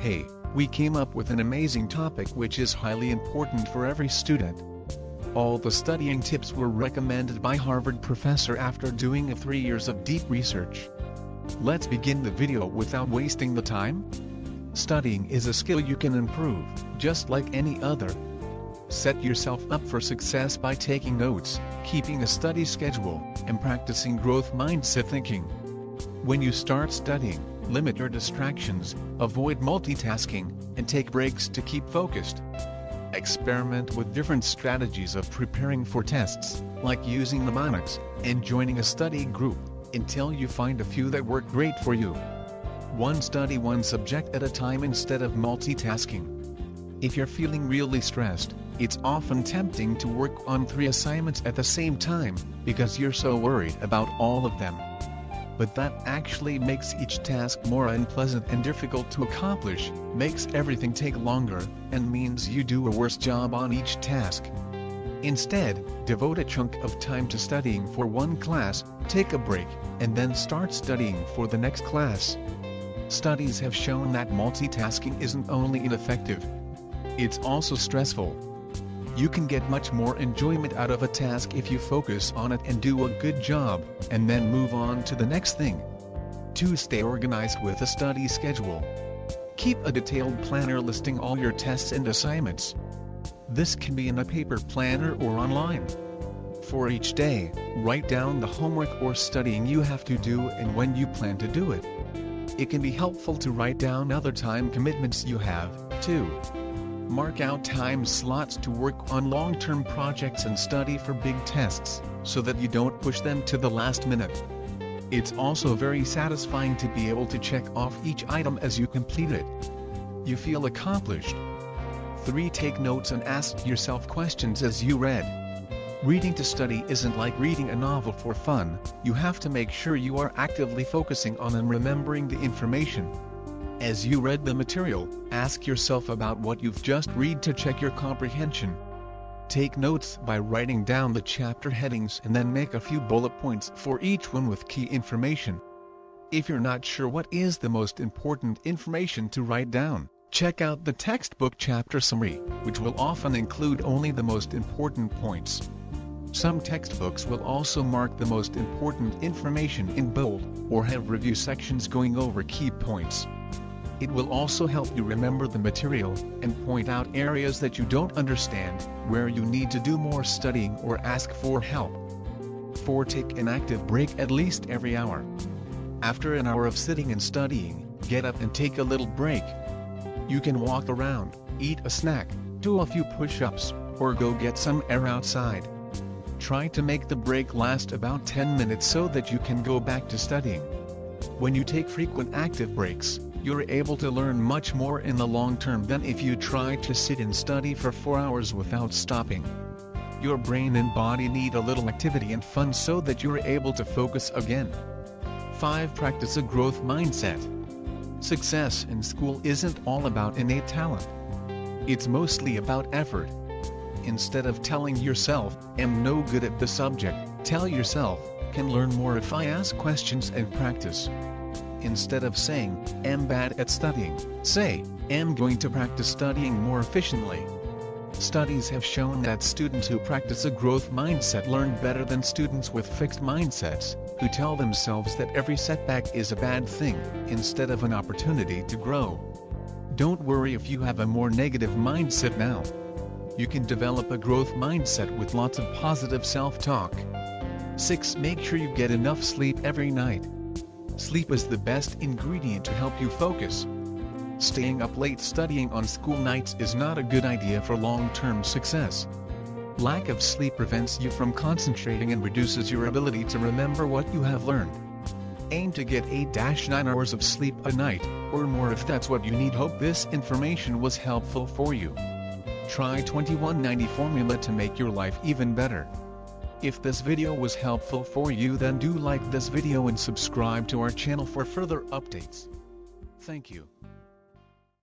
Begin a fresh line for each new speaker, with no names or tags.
Hey, we came up with an amazing topic which is highly important for every student. All the studying tips were recommended by Harvard professor after doing 3 years of deep research. Let's begin the video without wasting the time. Studying is a skill you can improve, just like any other. Set yourself up for success by taking notes, keeping a study schedule, and practicing growth mindset thinking. When you start studying, limit your distractions, avoid multitasking, and take breaks to keep focused. Experiment with different strategies of preparing for tests, like using mnemonics, and joining a study group, until you find a few that work great for you. Study one subject at a time instead of multitasking. If you're feeling really stressed, it's often tempting to work on 3 assignments at the same time, because you're so worried about all of them. But that actually makes each task more unpleasant and difficult to accomplish, makes everything take longer, and means you do a worse job on each task. Instead, devote a chunk of time to studying for one class, take a break, and then start studying for the next class. Studies have shown that multitasking isn't only ineffective, it's also stressful. You can get much more enjoyment out of a task if you focus on it and do a good job, and then move on to the next thing. 2. Stay organized with a study schedule. Keep a detailed planner listing all your tests and assignments. This can be in a paper planner or online. For each day, write down the homework or studying you have to do and when you plan to do it. It can be helpful to write down other time commitments you have, too. Mark out time slots to work on long-term projects and study for big tests, so that you don't push them to the last minute. It's also very satisfying to be able to check off each item as you complete it. You feel accomplished. 3. Take notes and ask yourself questions as you read. Reading to study isn't like reading a novel for fun, you have to make sure you are actively focusing on and remembering the information. As you read the material, ask yourself about what you've just read to check your comprehension. Take notes by writing down the chapter headings and then make a few bullet points for each one with key information. If you're not sure what is the most important information to write down, check out the textbook chapter summary, which will often include only the most important points. Some textbooks will also mark the most important information in bold, or have review sections going over key points. It will also help you remember the material, and point out areas that you don't understand, where you need to do more studying or ask for help. 4. Take an active break at least every hour. After an hour of sitting and studying, get up and take a little break. You can walk around, eat a snack, do a few push-ups, or go get some air outside. Try to make the break last about 10 minutes so that you can go back to studying. When you take frequent active breaks, you're able to learn much more in the long term than if you try to sit and study for 4 hours without stopping. Your brain and body need a little activity and fun so that you're able to focus again. 5. Practice a growth mindset. Success in school isn't all about innate talent. It's mostly about effort. Instead of telling yourself, "I'm no good at the subject," tell yourself, "Can learn more if I ask questions and practice." Instead of saying, "I'm bad at studying," say, "I'm going to practice studying more efficiently." Studies have shown that students who practice a growth mindset learn better than students with fixed mindsets, who tell themselves that every setback is a bad thing, instead of an opportunity to grow. Don't worry if you have a more negative mindset now. You can develop a growth mindset with lots of positive self-talk. 6. Make sure you get enough sleep every night. Sleep is the best ingredient to help you focus. Staying up late studying on school nights is not a good idea for long-term success. Lack of sleep prevents you from concentrating and reduces your ability to remember what you have learned. Aim to get 8-9 hours of sleep a night, or more if that's what you need. Hope this information was helpful for you. Try 2190 formula to make your life even better. If this video was helpful for you, then do like this video and subscribe to our channel for further updates. Thank you.